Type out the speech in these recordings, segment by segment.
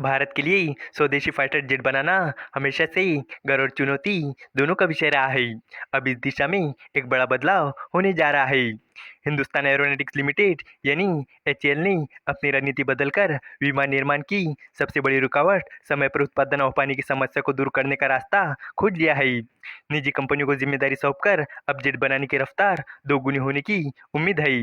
भारत के लिए स्वदेशी फाइटर जेट बनाना हमेशा से ही गर्व और चुनौती दोनों का विषय रहा है। अब इस दिशा में एक बड़ा बदलाव होने जा रहा है। हिंदुस्तान एरोनॉटिक्स लिमिटेड यानी एचएएल ने अपनी रणनीति बदलकर विमान निर्माण की सबसे बड़ी रुकावट समय पर उत्पादन हो पाने की समस्या को दूर करने का रास्ता खोज लिया है। निजी कंपनियों को जिम्मेदारी सौंपकर अब जेट बनाने की रफ्तार दोगुनी होने की उम्मीद है।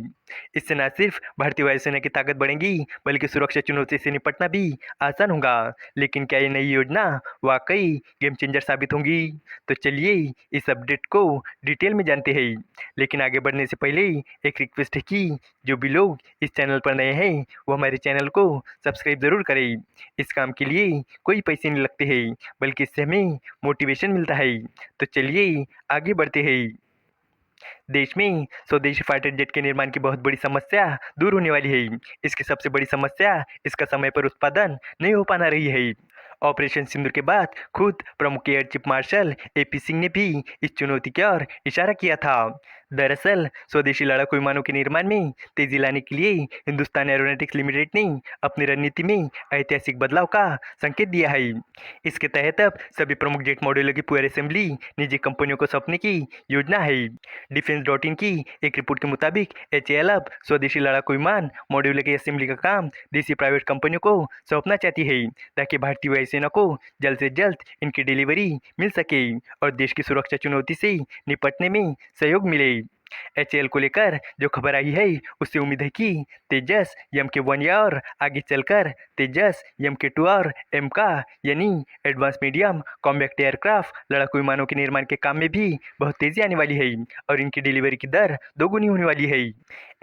इससे न सिर्फ भारतीय वायुसेना की ताकत बढ़ेगी बल्कि सुरक्षा चुनौती से निपटना भी आसान होगा। लेकिन क्या ये नई योजना वाकई गेम चेंजर साबित होंगी? तो चलिए इस अपडेट को डिटेल में जानते हैं। लेकिन आगे बढ़ने से पहले एक रिक्वेस्ट है कि जो भी लोग इस चैनल पर नए हैं वो हमारे चैनल को सब्सक्राइब ज़रूर करें। इस काम के लिए कोई पैसे नहीं लगते हैं बल्कि इससे हमें मोटिवेशन मिलता है। तो चलिए आगे बढ़ते हैं। देश में स्वदेशी फाइटर जेट के निर्माण की बहुत बड़ी समस्या दूर होने वाली है। इसकी सबसे बड़ी समस्या इसका समय पर उत्पादन नहीं हो पाना रही है। ऑपरेशन सिंदूर के बाद खुद प्रमुख air chief marshal AP Singh ने भी इस चुनौती की ओर इशारा किया था। दरअसल स्वदेशी लड़ाकू विमानों के निर्माण में तेजी लाने के लिए हिंदुस्तान एरोनॉटिक्स लिमिटेड ने अपनी रणनीति में ऐतिहासिक बदलाव का संकेत दिया है। इसके तहत अब सभी प्रमुख जेट मॉड्यूलों की पूरी असेंबली निजी कंपनियों को सौंपने की योजना है। डिफेंस डॉट इन की एक रिपोर्ट के मुताबिक एचएएल अब स्वदेशी लड़ाकू विमान मॉड्यूलों की असेंबली का काम देसी प्राइवेट कंपनियों को सौंपना चाहती है ताकि भारतीय वायुसेना को जल्द से जल्द इनकी डिलीवरी मिल सके और देश की सुरक्षा चुनौती से निपटने में सहयोग मिले। एचएएल को लेकर जो खबर आई है उससे उम्मीद है कि तेजस MK1 या और आगे चलकर तेजस MK2 और एमका यानी एडवांस मीडियम कॉम्बैक्ट एयरक्राफ्ट लड़ाकू विमानों के निर्माण के काम में भी बहुत तेजी आने वाली है और इनकी डिलीवरी की दर दोगुनी होने वाली है।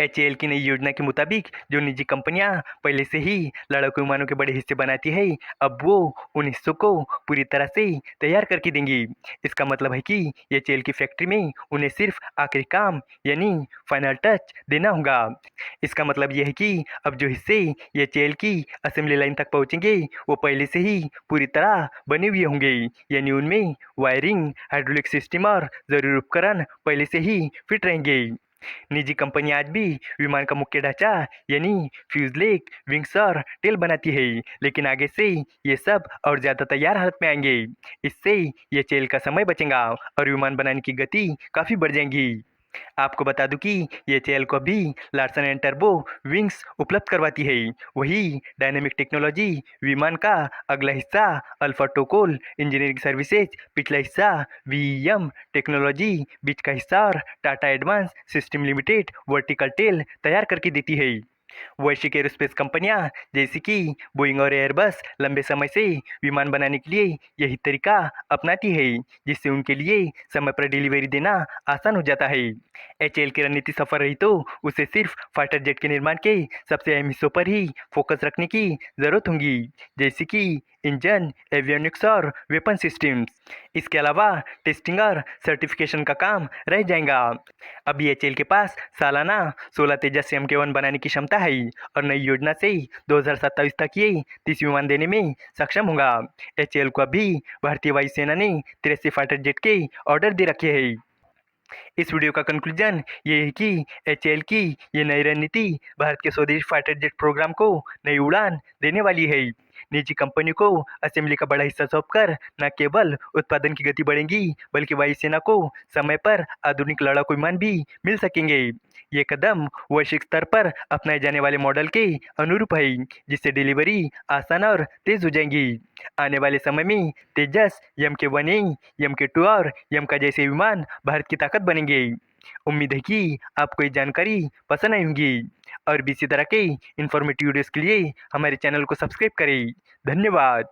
एचएएल की नई योजना के मुताबिक जो निजी कंपनियां पहले से ही लड़ाकू विमानों के बड़े हिस्से बनाती है अब वो उन हिस्सों को पूरी तरह से तैयार करके देंगी। इसका मतलब है कि एचएएल की फैक्ट्री में उन्हें सिर्फ आखिरी काम यानी फाइनल टच देना होगा। इसका मतलब यह है कि अब जो हिस्से एचएएल की असेंबली लाइन तक पहुंचेंगे वो पहले से ही पूरी तरह बने हुए होंगे, यानी उनमें वायरिंग, हाइड्रोलिक सिस्टम और जरूरी उपकरण पहले से ही फिट रहेंगे। निजी कंपनियां आज भी विमान का मुख्य ढांचा यानी फ्यूजलेज, विंग्स और टेल बनाती है, लेकिन आगे से ये सब और ज्यादा तैयार हालत में आएंगे। इससे ये चेल का समय बचेगा और विमान बनाने की गति काफी बढ़ जाएगी। आपको बता दूं कि ये चेल को भी लार्सन एंड टर्बो विंग्स उपलब्ध करवाती है। वही डायनेमिक टेक्नोलॉजी विमान का अगला हिस्सा अल्फा टोकोल इंजीनियरिंग सर्विसेज, पिछला हिस्सा वीएम टेक्नोलॉजी, बीच का हिस्सा और Tata advance system limited vertical tail तैयार करके देती है। वैश्विक एरोस्पेस कंपनियां जैसे कि बोइंग और एयरबस लंबे समय से विमान बनाने के लिए यही तरीका अपनाती है, जिससे उनके लिए समय पर डिलीवरी देना आसान हो जाता है। एचएएल की रणनीति सफल रही तो उसे सिर्फ फाइटर जेट के निर्माण के सबसे अहम हिस्सों पर ही फोकस रखने की जरूरत होगी, जैसे कि इंजन, एवियोनिक्स और वेपन सिस्टम्स। इसके अलावा टेस्टिंग और सर्टिफिकेशन का काम रह जाएगा। अभी एचएएल के पास सालाना 16 तेजस MK1 बनाने की क्षमता है और नई योजना से 2027 तक ये 30 विमान देने में सक्षम होगा। एचएएल को अभी भारतीय वायुसेना ने 83 फाइटर जेट के ऑर्डर दे रखे हैं। इस वीडियो का कंक्लूजन ये है कि एचएएल की ये नई रणनीति भारत के स्वदेशी फाइटर जेट प्रोग्राम को नई उड़ान देने वाली है। निजी कंपनी को असेंबली का बड़ा हिस्सा सौंपकर न केवल उत्पादन की गति बढ़ेगी बल्कि वायुसेना को समय पर आधुनिक लड़ाकू विमान भी मिल सकेंगे। ये कदम वैश्विक स्तर पर अपनाए जाने वाले मॉडल के अनुरूप है, जिससे डिलीवरी आसान और तेज हो जाएंगी। आने वाले समय में तेजस, MK1A, MK2 और एमका जैसे विमान भारत की ताकत बनेंगे। उम्मीद है कि आपको ये जानकारी पसंद आई होगी और भी इसी तरह के इन्फॉर्मेटिव वीडियोस के लिए हमारे चैनल को सब्सक्राइब करें। धन्यवाद।